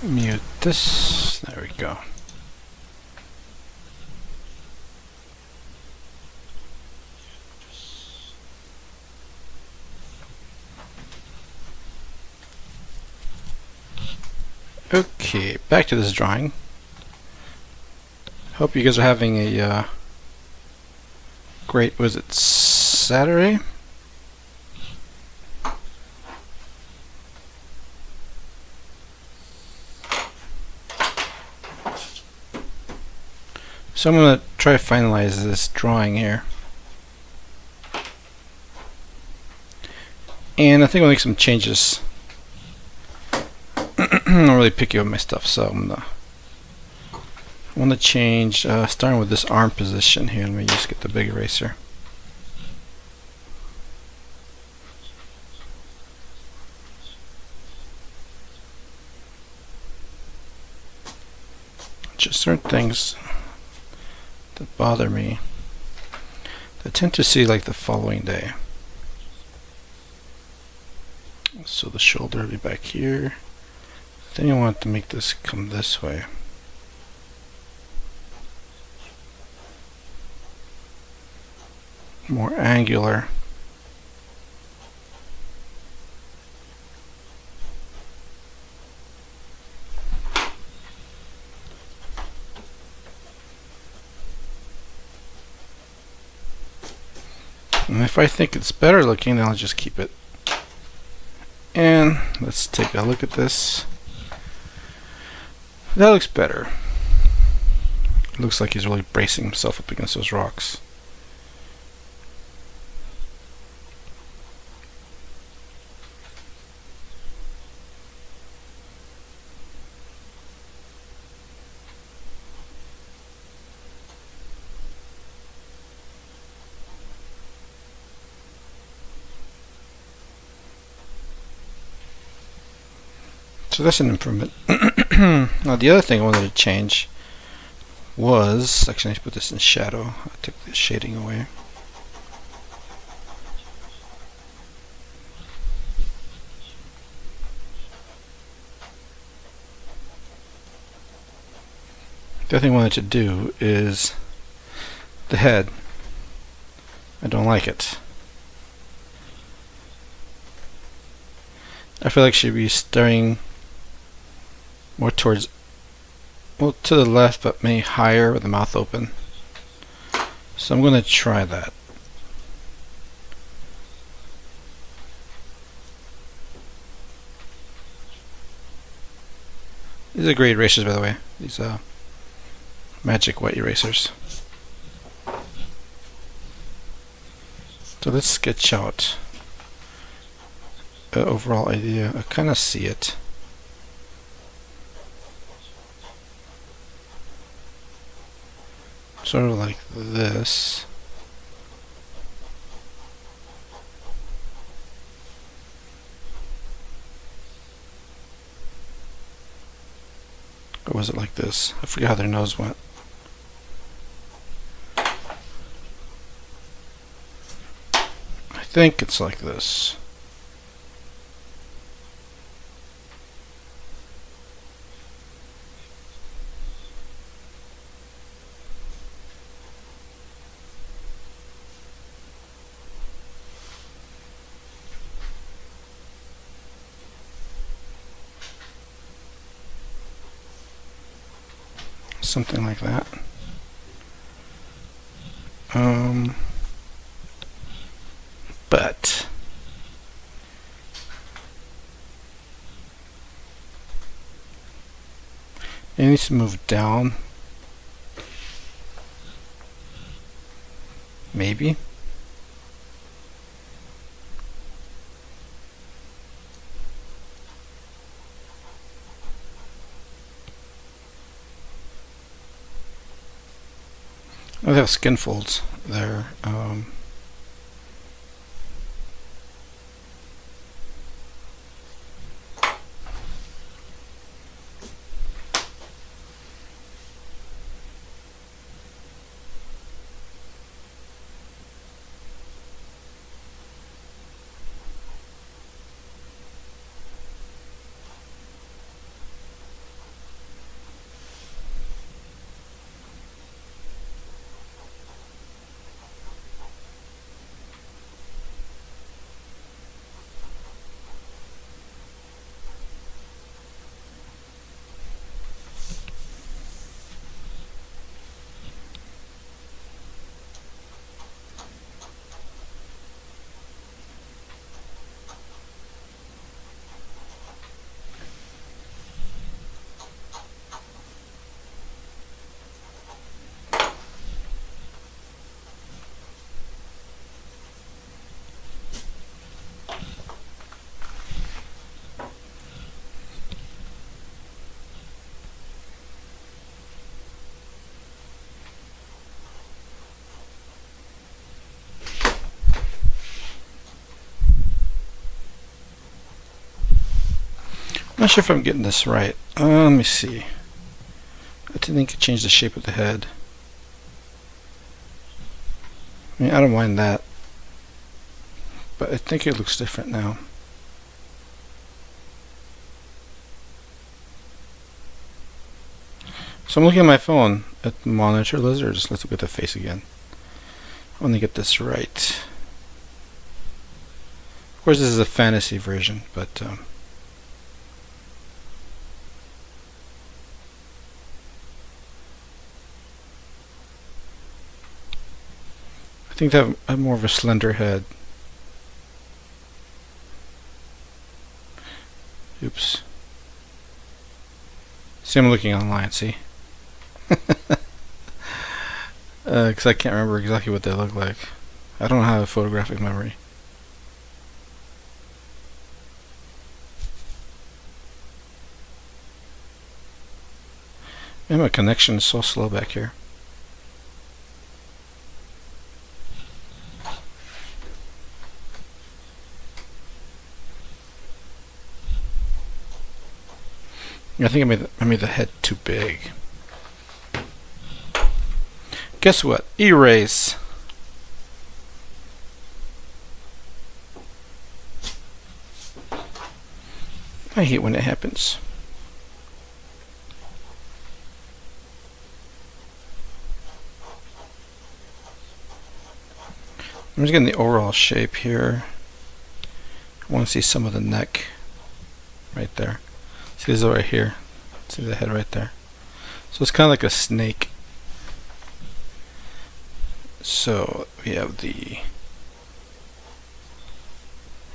Mute this. There we go. Okay, back to this drawing. Hope you guys are having a great, was it Saturday? So I'm going to try to finalize this drawing here. And I think I'll make some changes. I'm not really picky with my stuff, so I want to change, starting with this arm position here. Let me just get the big eraser. Just certain things that bother me, I tend to see like the following day. So the shoulder will be back here. Then you want to make this come this way. More angular. And if I think it's better looking, then I'll just keep it. And let's take a look at this. That looks better. It looks like he's really bracing himself up against those rocks. So that's an improvement. Now the other thing I wanted to change was, actually I put this in shadow. I took the shading away. The other thing I wanted to do is the head. I don't like it. I feel like she should be staring more towards, well, to the left, but maybe higher with the mouth open. So I'm going to try that. These are great erasers, by the way. These magic white erasers. So let's sketch out the overall idea. I kind of see it. Sort of like this. Or was it like this? I forget how their nose went. I think it's like this. Something like that. But it needs to move down. Maybe. Oh, they have skin folds there. Not sure if I'm getting this right. Let me see. I think I could change the shape of the head. I mean, I don't mind that, but I think it looks different now. So I'm looking at my phone at the monitor lizards. Let's look at the face again. I want to get this right. Of course, this is a fantasy version, but I think they have more of a slender head. Oops. See, I'm looking online, see? Because I can't remember exactly what they look like. I don't have a photographic memory. Man, my connection is so slow back here. I think I made the head too big. Guess what? Erase. I hate when it happens. I'm just getting the overall shape here. I want to see some of the neck right there. See this right here. See the head right there. So it's kind of like a snake. So we have the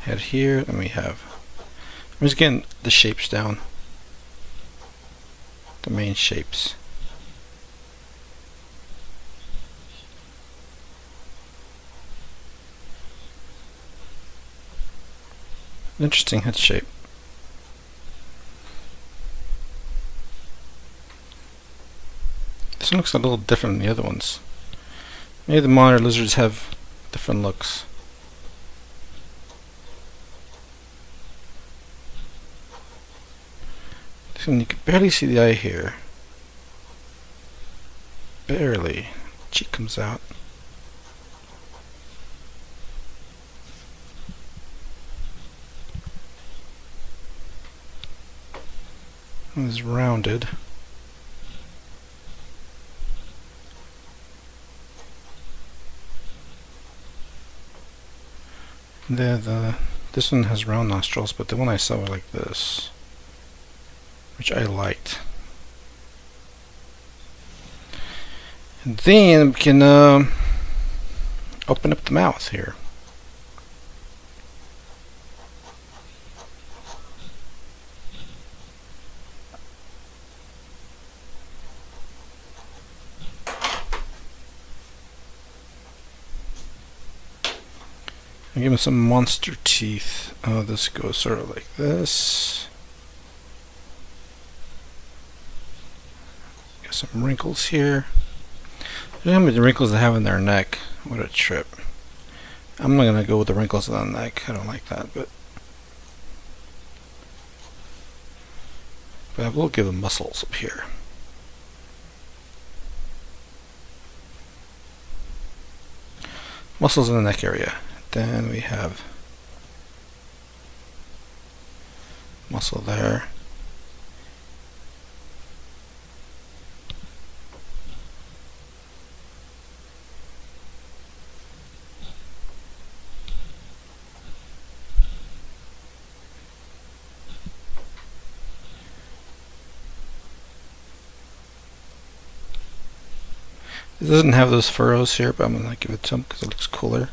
head here, and we have. I'm just getting the shapes down. The main shapes. Interesting head shape. This one looks a little different than the other ones. Maybe the monitor lizards have different looks. This one you can barely see the eye here. Barely. Cheek comes out. It's rounded. This one has round nostrils, but the one I saw was like this, which I liked. And then we can open up the mouth here. Give him some monster teeth. Oh, this goes sort of like this. Got some wrinkles here. Look how many wrinkles they have in their neck. What a trip. I'm not gonna go with the wrinkles on the neck. I don't like that, but I will give them muscles up here. Muscles in the neck area. Then we have muscle there. It doesn't have those furrows here, but I'm going to give it to him because it looks cooler.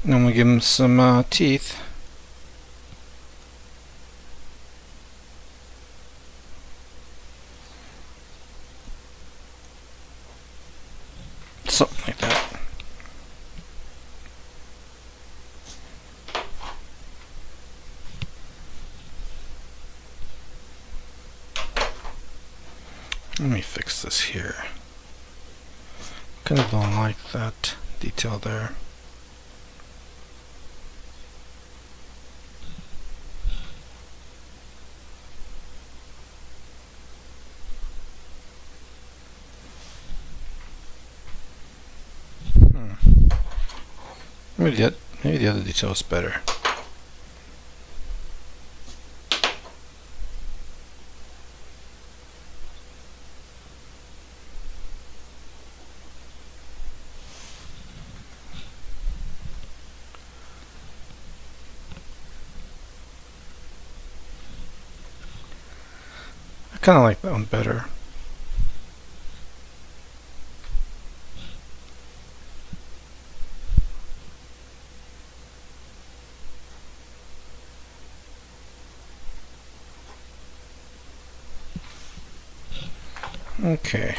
And I'm going to give him some teeth. Something like that. Let me fix this here. Kind of don't like that detail there. Maybe the other detail is better. I kind of like that one better. Okay.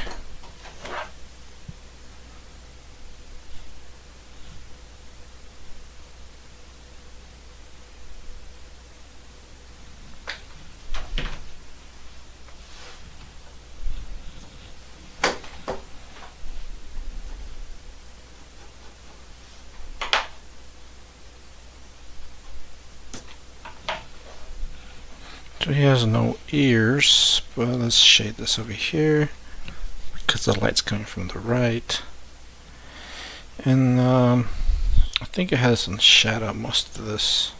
So he has no ears, but let's shade this over here because the light's coming from the right. And I think it has some shadow most of this.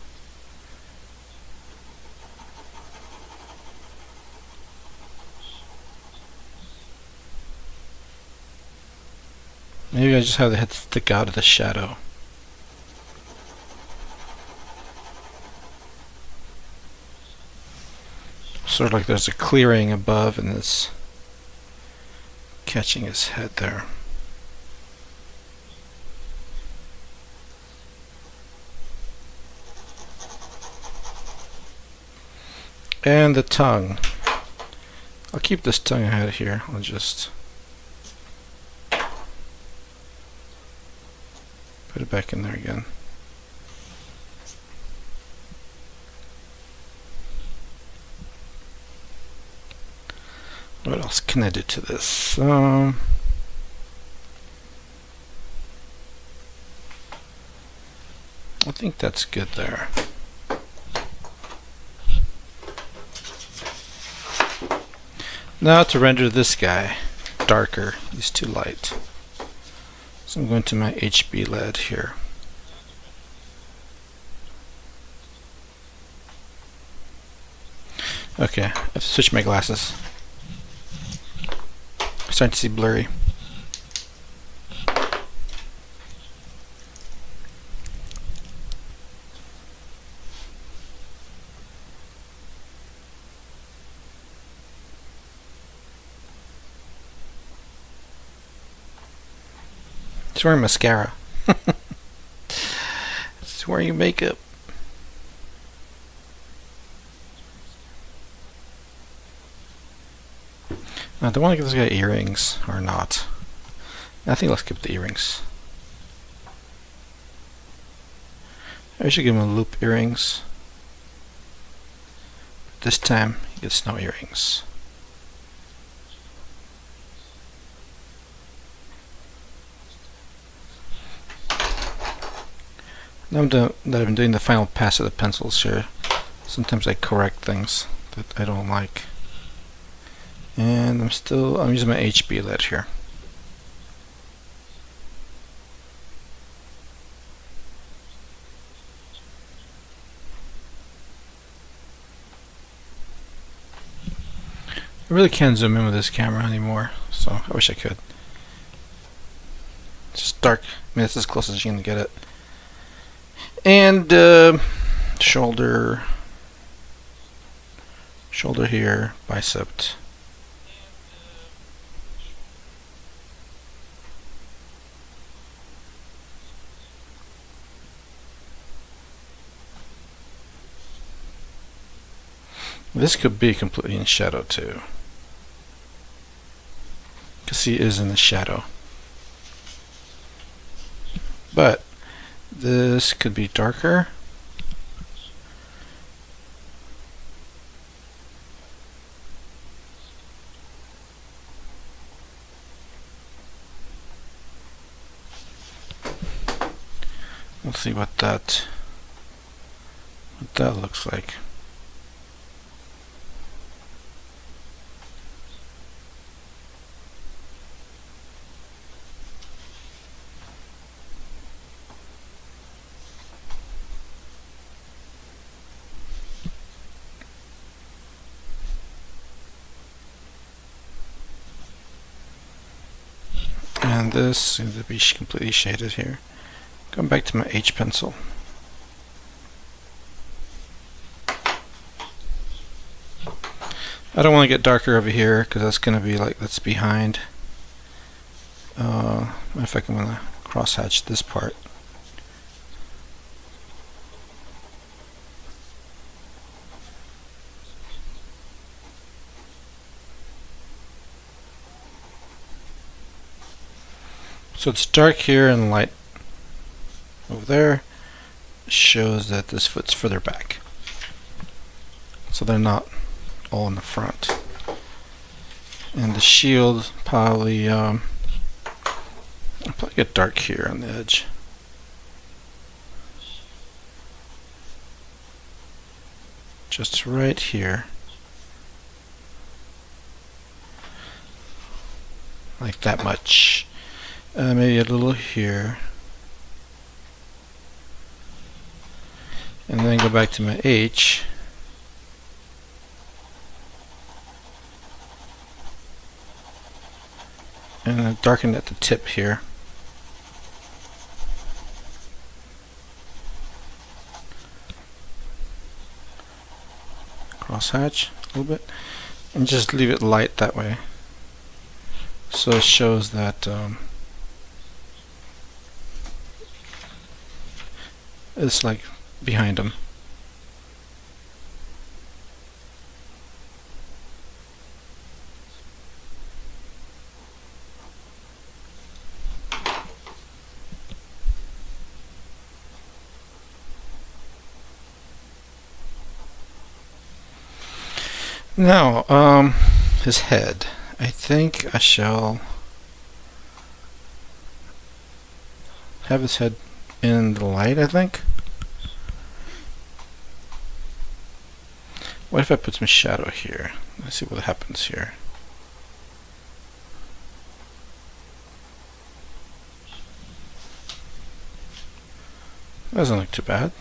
Maybe I just have the head stick out of the shadow. Sort of like there's a clearing above and it's catching his head there. And the tongue. I'll keep this tongue out of here. I'll just put it back in there again. What else can I do to this? I think that's good there. Now to render this guy darker, he's too light. So I'm going to my HB LED here. Okay, I have to switch my glasses. I'm starting to see blurry. He's wearing mascara. He's wearing makeup. Now, do I want to give this guy earrings or not? I think let's keep the earrings. I should give him a loop earrings. This time he gets no earrings. Now that I've been doing the final pass of the pencils here, sometimes I correct things that I don't like. And I'm using my HB LED here. I really can't zoom in with this camera anymore, so I wish I could. It's just dark. I mean, it's as close as you can get it. And shoulder here, bicep. This could be completely in shadow too, because he is in the shadow. But this could be darker. We'll see what that looks like. And this seems to be completely shaded here. Going back to my H pencil. I don't want to get darker over here because that's going to be like that's behind. Matter of fact, I'm going to crosshatch this part. So it's dark here and light over there. Shows that this foot's further back. So they're not all in the front. And the shield probably, I'll probably get dark here on the edge. Just right here. Like that much. Maybe a little here. And then go back to my H. And then darken at the tip here. Crosshatch a little bit. And just leave it light that way. So it shows that it's like behind him. Now, his head. I think I shall have his head in the light, I think. What if I put some shadow here? Let's see what happens here. That doesn't look too bad.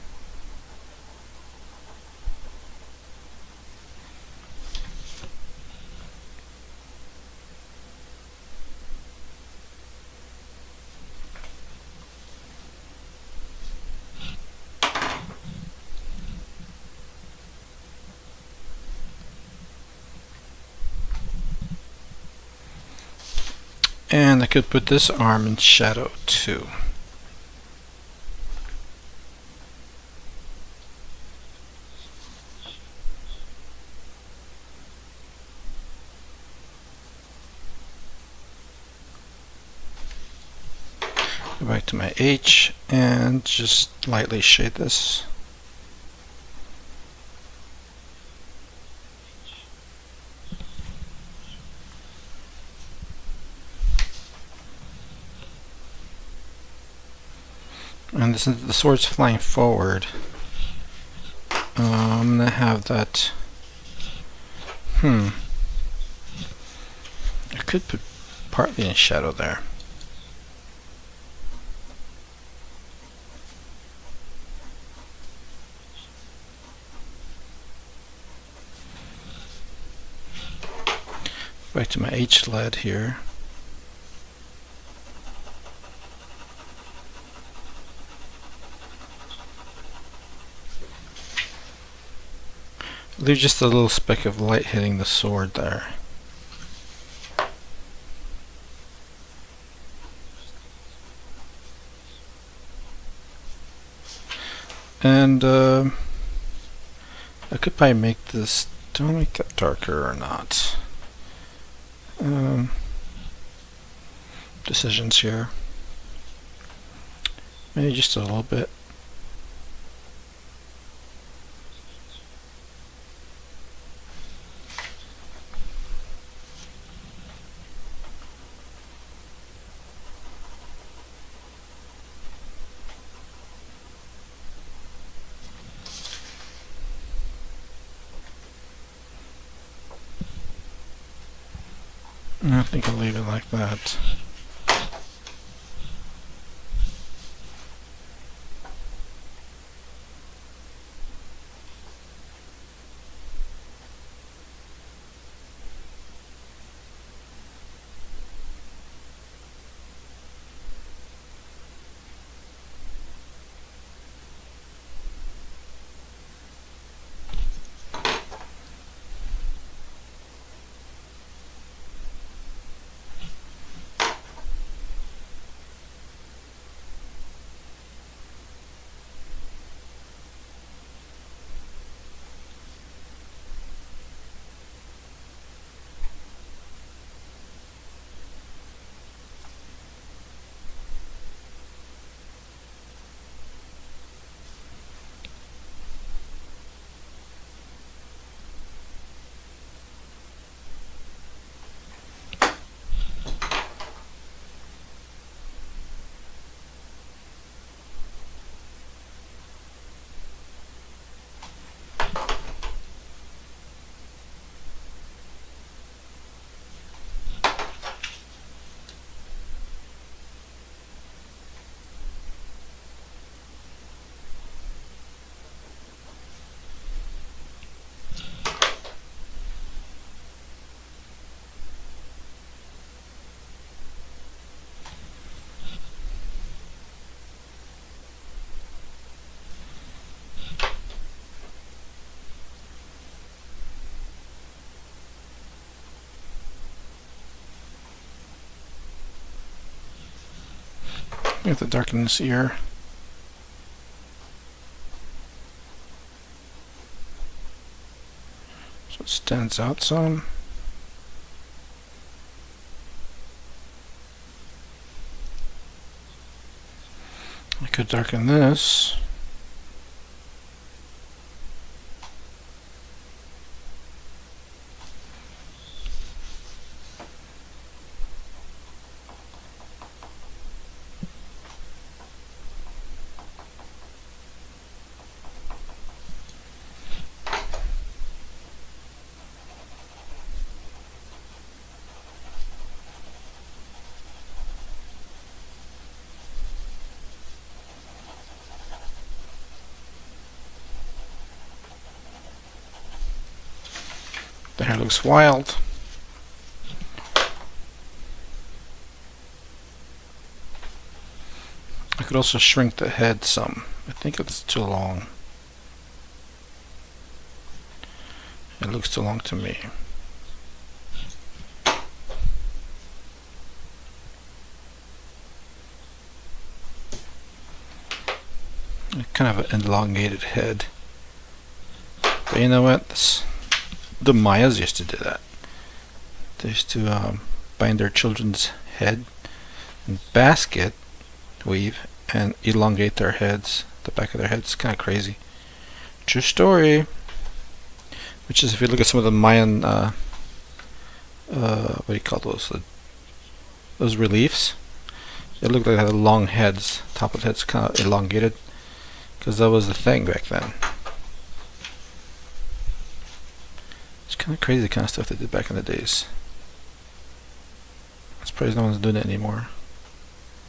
And I could put this arm in shadow too. Go back to my H and just lightly shade this. And since the sword's flying forward, I'm gonna have that. I could put partly in shadow there. Back to my H lead here. Leave just a little speck of light hitting the sword there. And I could probably make this, do I make that darker or not? Decisions here. Maybe just a little bit. I think I'll leave it like that. I have to darken this ear. So it stands out some. I could darken this. The hair looks wild. I could also shrink the head some. I think it's too long. It looks too long to me. Kind of an elongated head. But you know what? The Mayas used to do that. They used to bind their children's head in basket weave and elongate their heads, the back of their heads. Kind of crazy. True story. Which is, if you look at some of the Mayan, what do you call those? Those reliefs. They look like they had long heads. Top of the head's kind of elongated, because that was the thing back then. It's kind of crazy, the kind of stuff they did back in the days. I'm surprised no one's doing it anymore.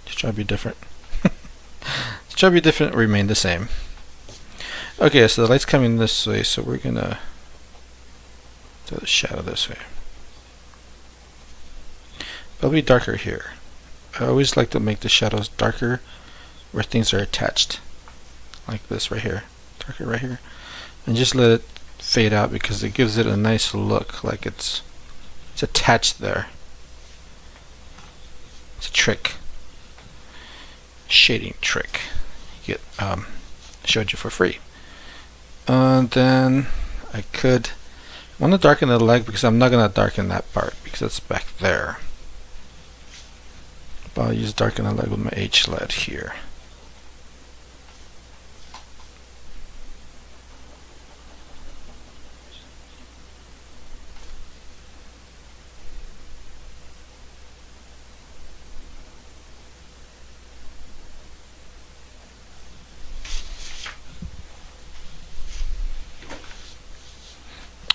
Just try to be different. Just try to be different, remain the same. Okay, so the light's coming this way, so we're gonna do the shadow this way. But it'll be darker here. I always like to make the shadows darker where things are attached. Like this right here. Darker right here. And just let it fade out because it gives it a nice look, like it's attached there. It's a trick. Shading trick. You get showed you for free. And then I want to darken the leg because I'm not going to darken that part because it's back there. But I'll use darken the leg with my H lead here.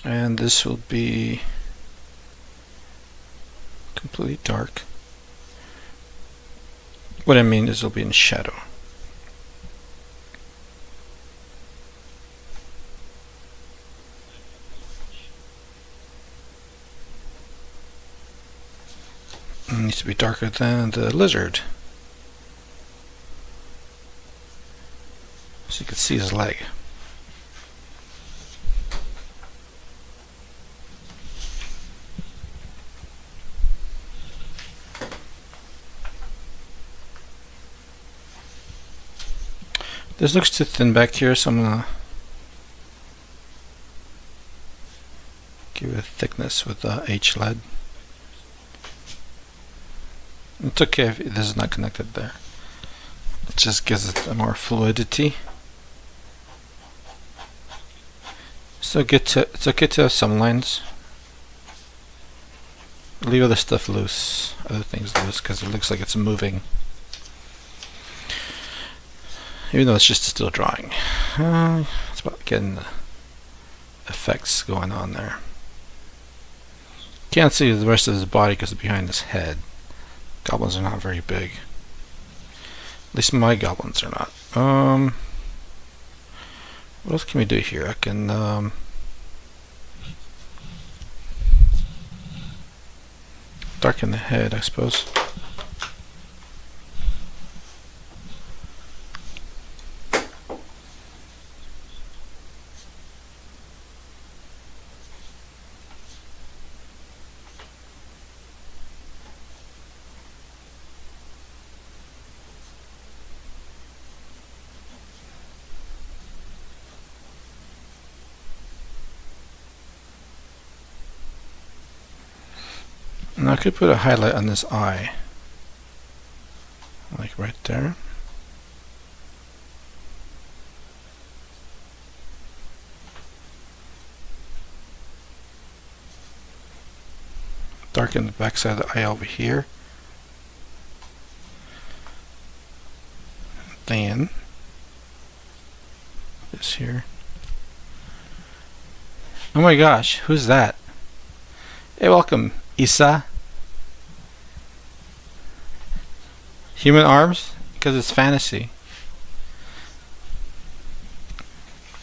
And this will be completely dark. What I mean is it'll be in shadow. It needs to be darker than the lizard. So you can see his leg. This looks too thin back here, so I'm gonna give it a thickness with H-lead. It's okay if this is not connected there. It just gives it a more fluidity. So it's okay to have some lines. Leave other stuff loose, other things loose, because it looks like it's moving. Even though it's just a still drawing. It's about getting the effects going on there. Can't see the rest of his body because it's behind his head. Goblins are not very big. At least my goblins are not. What else can we do here? I can darken the head, I suppose. And I could put a highlight on this eye, like right there. Darken the back side of the eye over here. Then this here. Oh my gosh, who's that? Hey, welcome, Isa. Human arms? Because it's fantasy.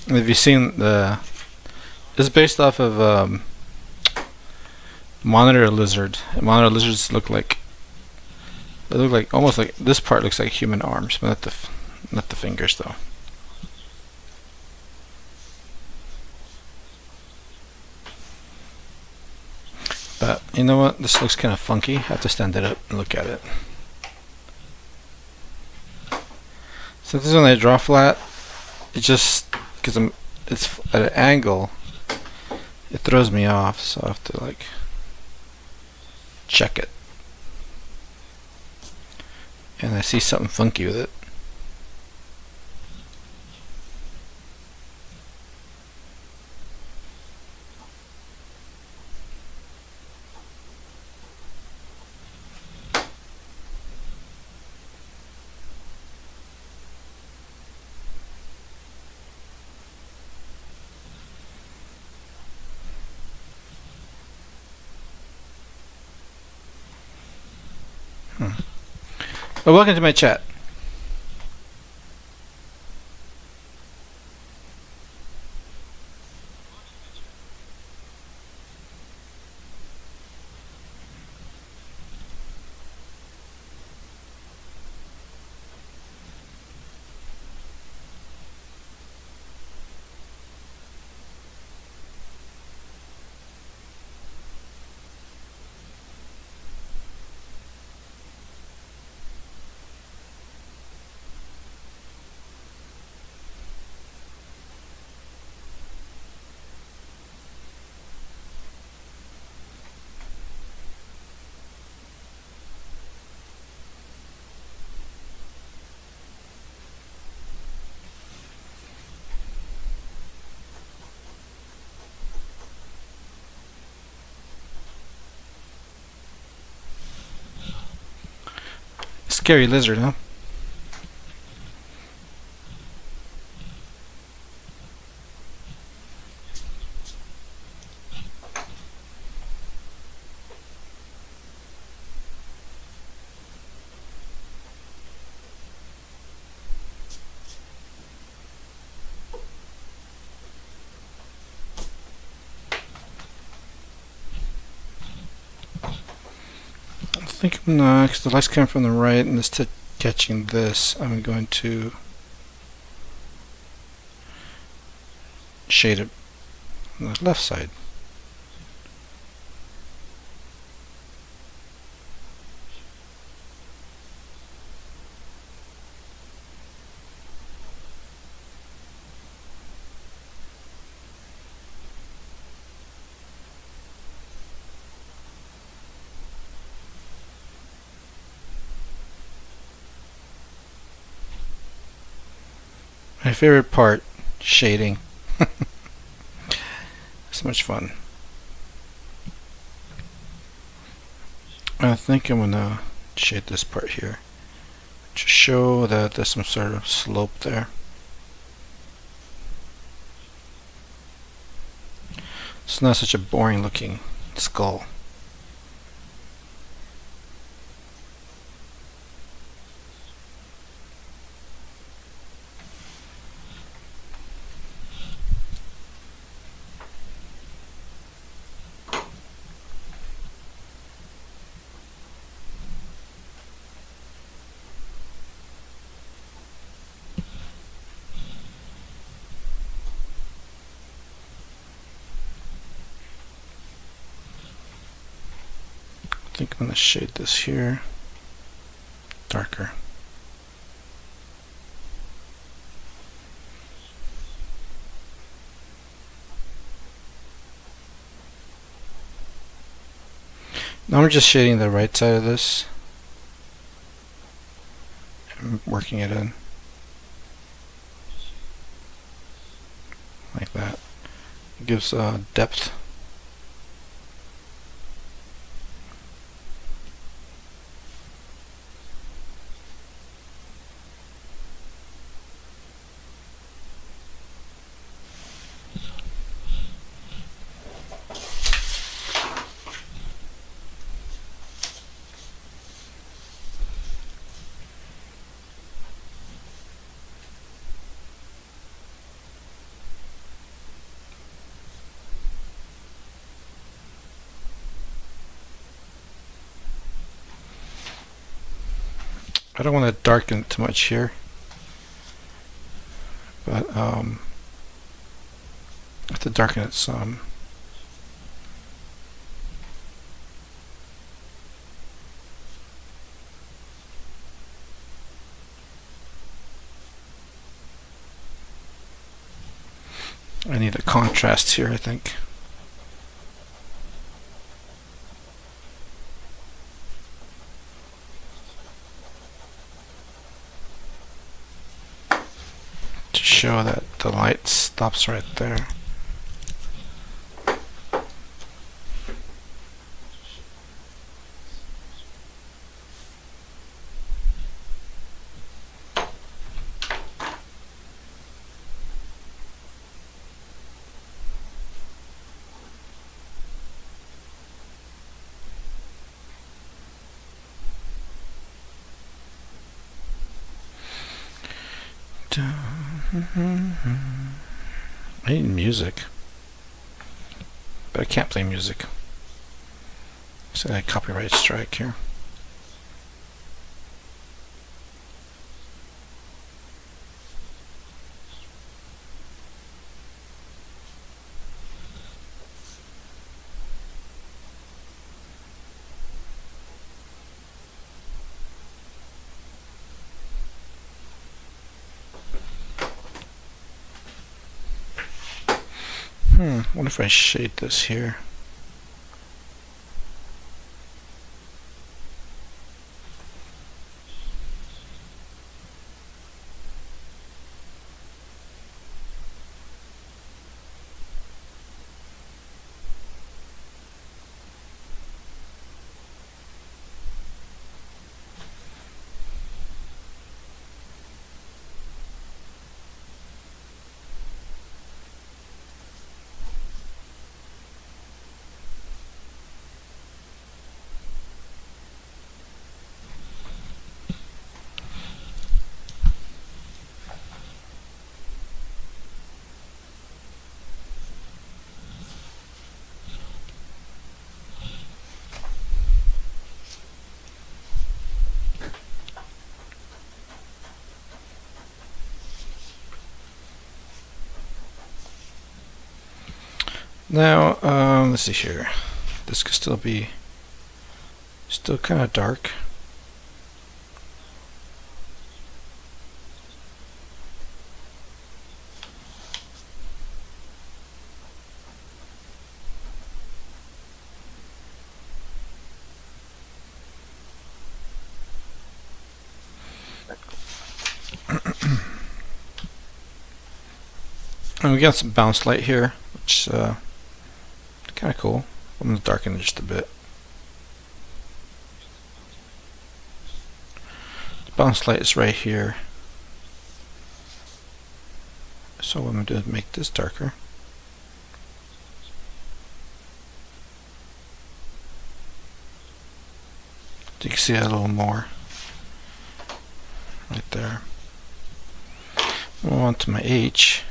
And have you seen the... It's based off of monitor lizard. Monitor lizards look like... They look like almost like... This part looks like human arms, but not the fingers though. But you know what? This looks kind of funky. I have to stand it up and look at it. So this is when I draw flat. It just because it's at an angle, it throws me off. So I have to like check it, and I see something funky with it. Well, welcome to my chat. Scary lizard, huh? think I'm gonna, because the light's coming from the right and it's catching this, I'm going to shade it on the left side. My favorite part, shading. So much fun. I think I'm gonna shade this part here to show that there's some sort of slope there. It's not such a boring looking skull. I think I'm going to shade this here darker. Now I'm just shading the right side of this. I'm working it in. Like that. It gives depth. I don't want to darken it too much here, but I have to darken it some. I need a contrast here, I think. To show that the light stops right there. I need music, but I can't play music. So I copyright strike here. What if I shade this here? Now, let's see here. This could still be kind of dark. And we got some bounce light here, which kind of cool. I'm going to darken it just a bit. The bounce light is right here. So what I'm going to do is make this darker. So you can see that a little more. Right there. Move on to my H.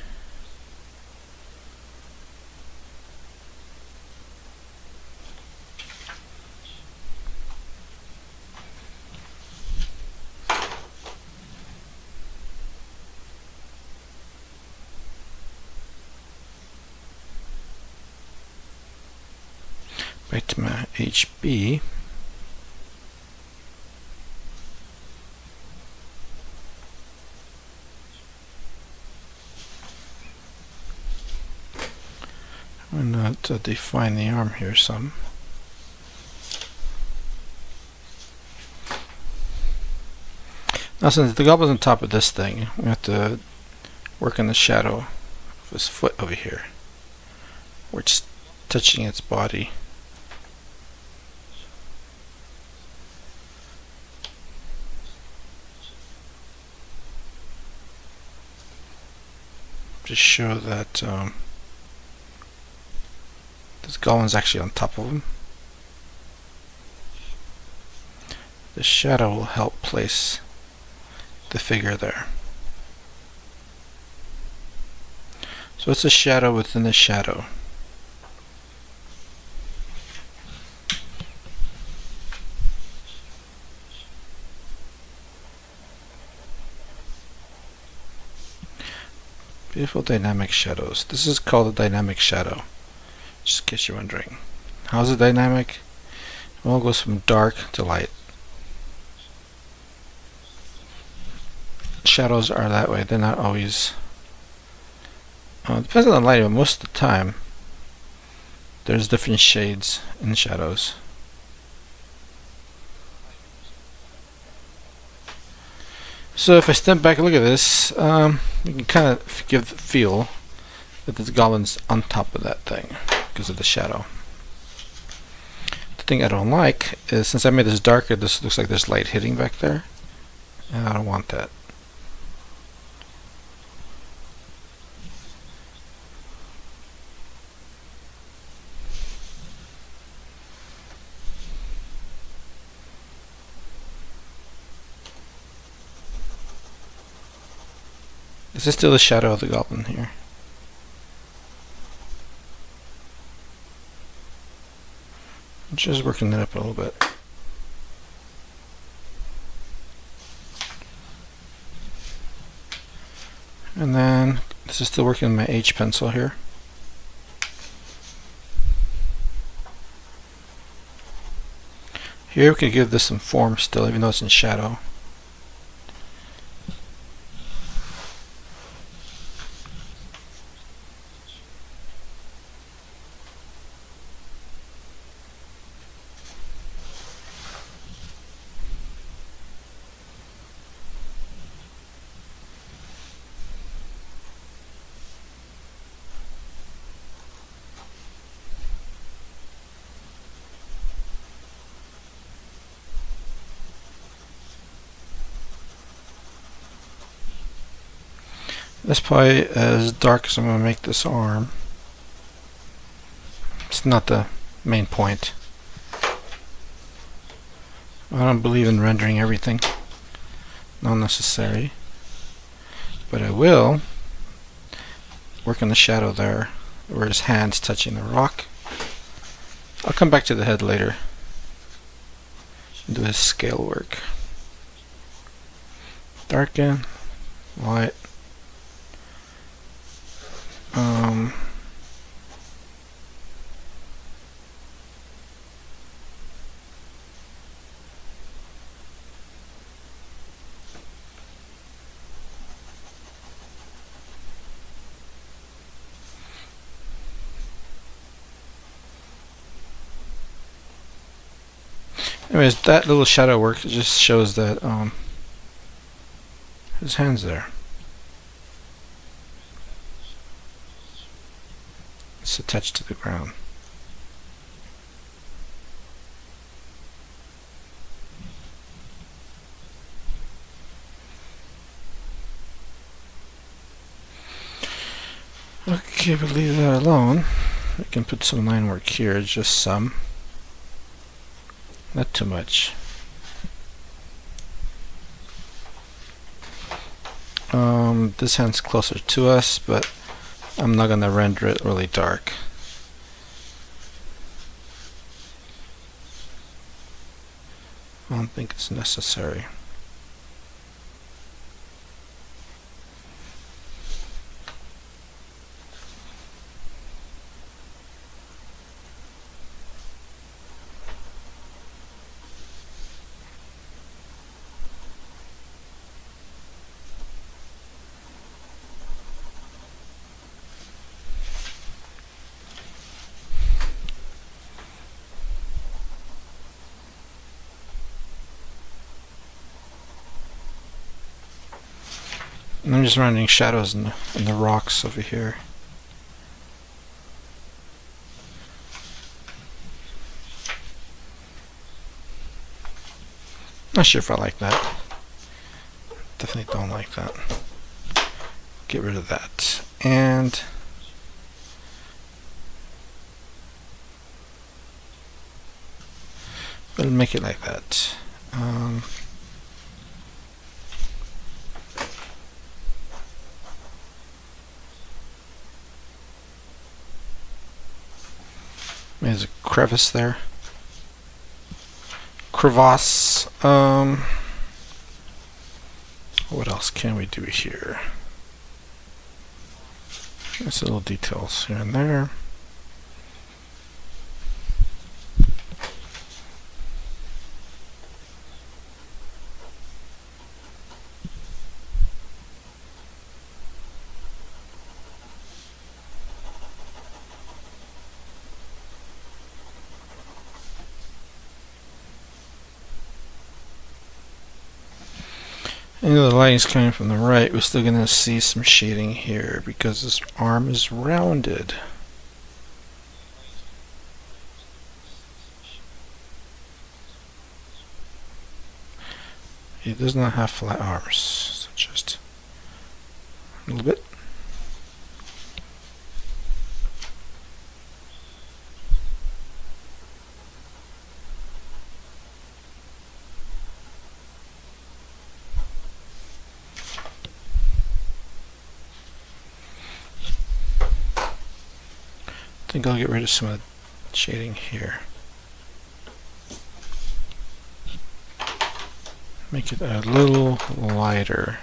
Back to my HB. I'm going to define the arm here some. Now since the goblin's on top of this thing, we have to work on the shadow of his foot over here, where it's touching its body. Just show that this goblin's actually on top of him. The shadow will help place the figure there. So it's a shadow within a shadow. Beautiful dynamic shadows. This is called a dynamic shadow, just in case you're wondering. How's it dynamic? Well, it goes from dark to light. Shadows are that way. They're not always... it depends on the lighting, but most of the time there's different shades in shadows. So if I step back and look at this, you can kind of give the feel that this goblin's on top of that thing because of the shadow. The thing I don't like is, since I made this darker, this looks like there's light hitting back there, and I don't want that. This is still the shadow of the goblin here. I'm just working it up a little bit. And then this is still working on my H pencil here. Here we can give this some form still, even though it's in shadow. That's probably as dark as I'm going to make this arm. It's not the main point. I don't believe in rendering everything. Not necessary. But I will work on the shadow there, where his hand's touching the rock. I'll come back to the head later and do his scale work. Darken, light. Anyways, that little shadow work, it just shows that his hand's there. It's attached to the ground. Okay, we'll leave that alone. We can put some line work here, just some. Not too much. This hand's closer to us, but I'm not gonna render it really dark. I don't think it's necessary. And I'm just rendering shadows in the rocks over here. Not sure if I like that. Definitely don't like that. Get rid of that. And we'll make it like that. There's a crevice there. Crevasse. What else can we do here? There's little details here and there. And the lighting's coming from the right. We're still going to see some shading here because this arm is rounded. It does not have flat arms, so just a little bit. I think I'll get rid of some of the shading here. Make it a little lighter.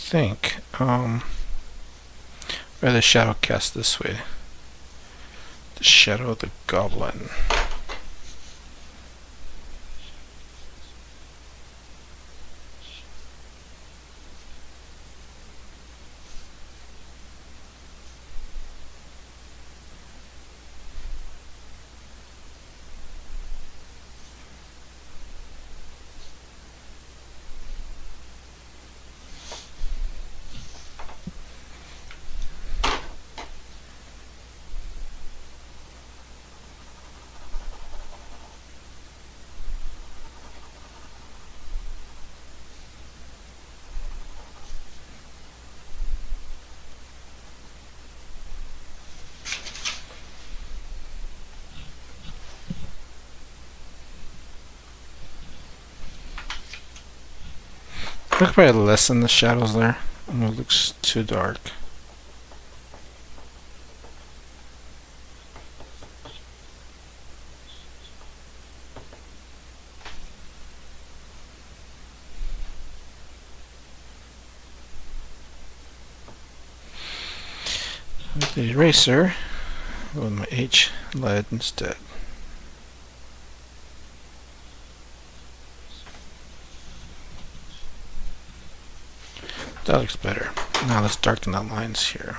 Think rather shadow cast this way. The shadow of the goblin. I could probably lessen the shadows there. It looks too dark. With the eraser, with my H lead instead. That looks better. Now let's darken the lines here.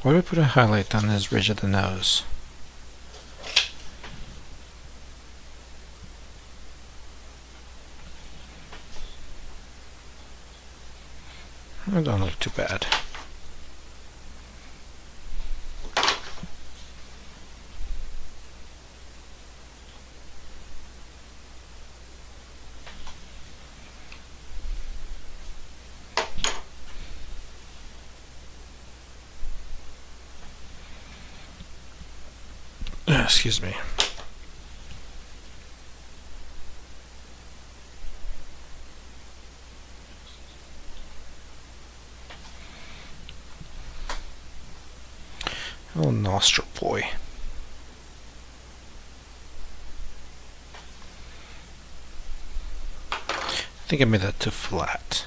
Why do we put a highlight on this ridge of the nose? It don't look too bad. Excuse me. Oh, nostril boy. I think I made that too flat.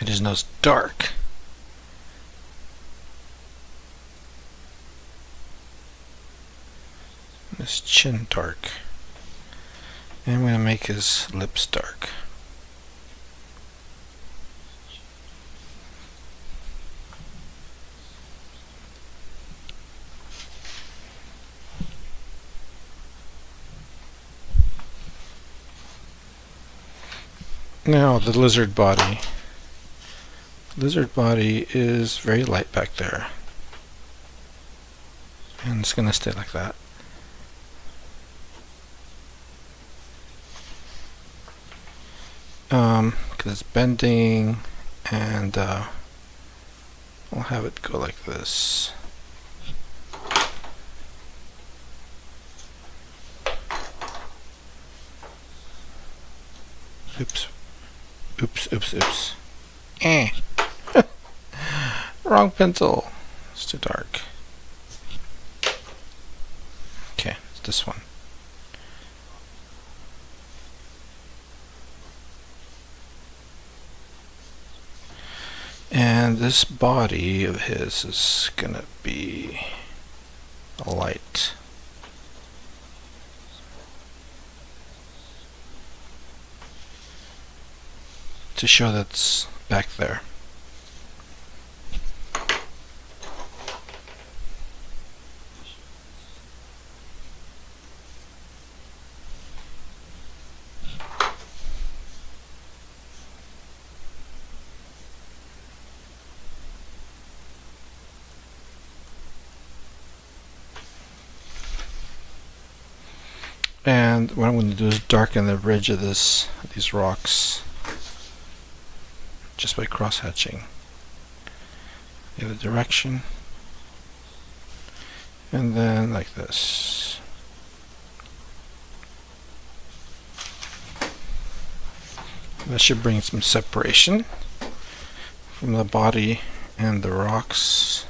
Made his nose dark. His chin dark. And I'm going to make his lips dark. Now the lizard body. Lizard body is very light back there. And it's going to stay like that. Because it's bending, and I'll have it go like this. Oops. Oops, oops, oops. Wrong pencil. It's too dark. Okay, it's this one. And this body of his is gonna be a light. To show that's back there. And what I'm going to do is darken the ridge of these rocks just by cross hatching the other direction, and then like this. That should bring some separation from the body and the rocks.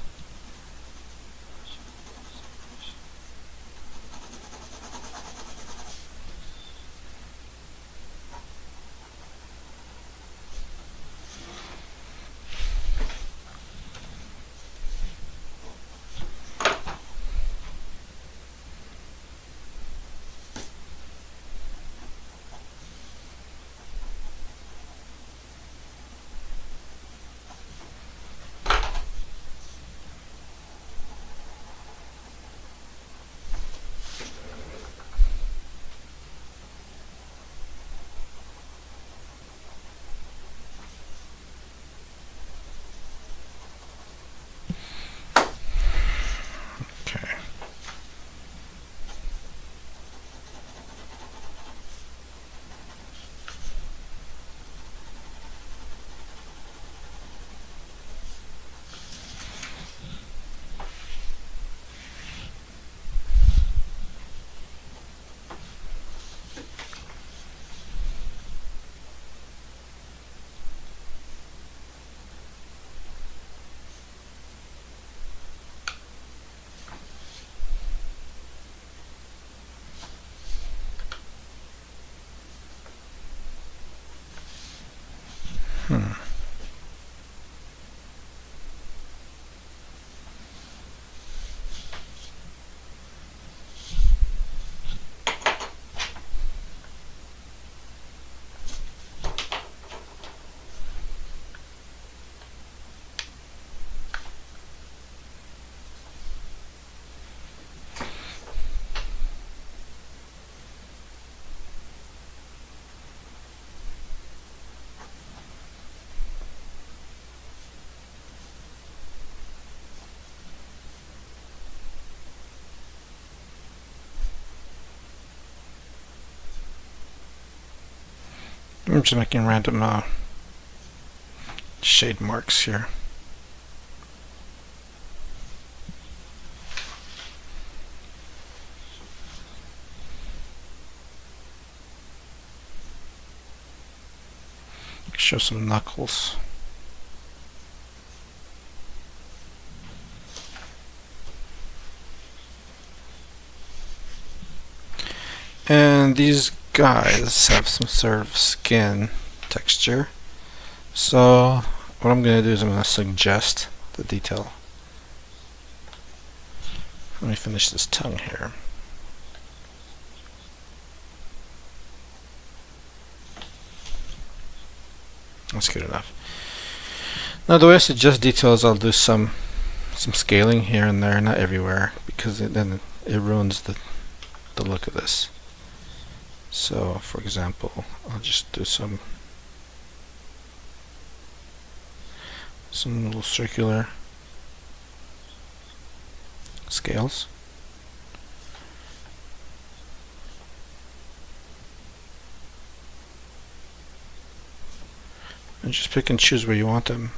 Hmm. I'm just making random shade marks here. Show some knuckles. And these guys have some sort of skin texture. So what I'm going to do is I'm going to suggest the detail. Let me finish this tongue here. That's good enough. Now the way I suggest details, I'll do some scaling here and there, not everywhere, because then it ruins the look of this. So for example, I'll just do some little circular scales. And just pick and choose where you want them.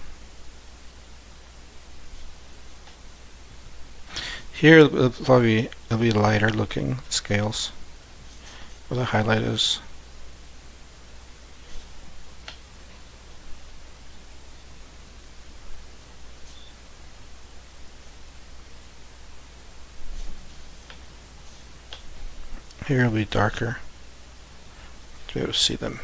Here it'll be lighter looking scales where the highlight is. Here it'll be darker to be able to see them.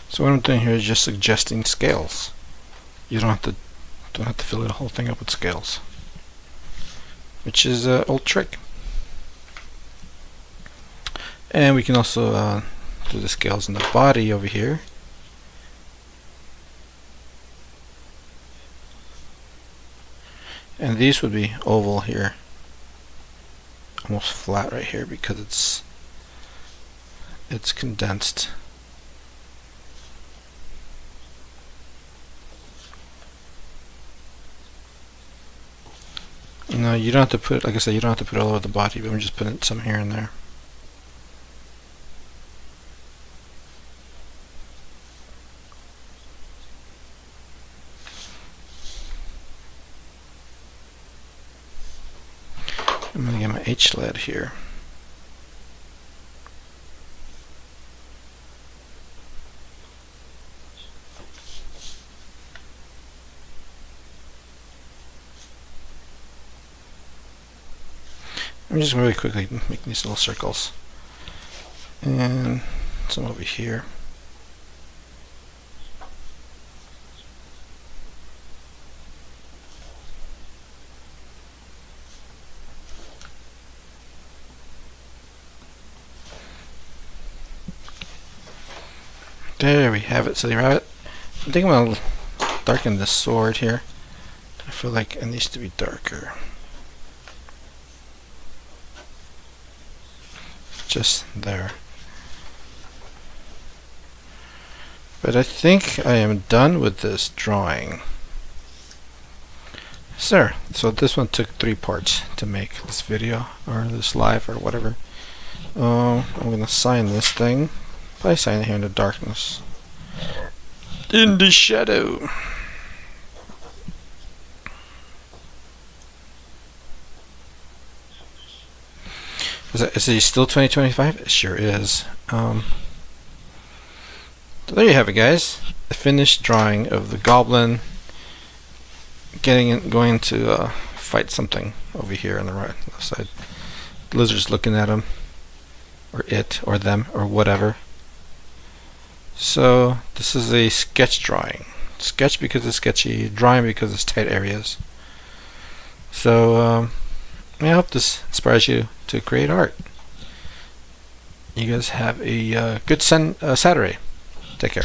So what I'm doing here is just suggesting scales. You don't have to fill the whole thing up with scales, which is an old trick. And we can also do the scales in the body over here. And these would be oval here, almost flat right here because it's condensed. No, you don't have to put, like I said, you don't have to put it all over the body, but I'm just putting some here and there. I'm going to get my H-lead here. I'm just really quickly making these little circles. And some over here. There we have it. So you have it. I think I'm going to darken this sword here. I feel like it needs to be darker. Just there. But I think I am done with this drawing. Sir, so this one took 3 parts to make this video, or this live, or whatever. I'm gonna sign this thing. Probably sign it here in the darkness. In the shadow. Is it still 2025? It sure is. So there you have it, guys. The finished drawing of the goblin going to fight something over here on the right left side. The lizard's looking at him, or it, or them, or whatever. So this is a sketch drawing. Sketch because it's sketchy, drawing because it's tight areas. So I hope this inspires you to create art. You guys have a good Saturday. Take care.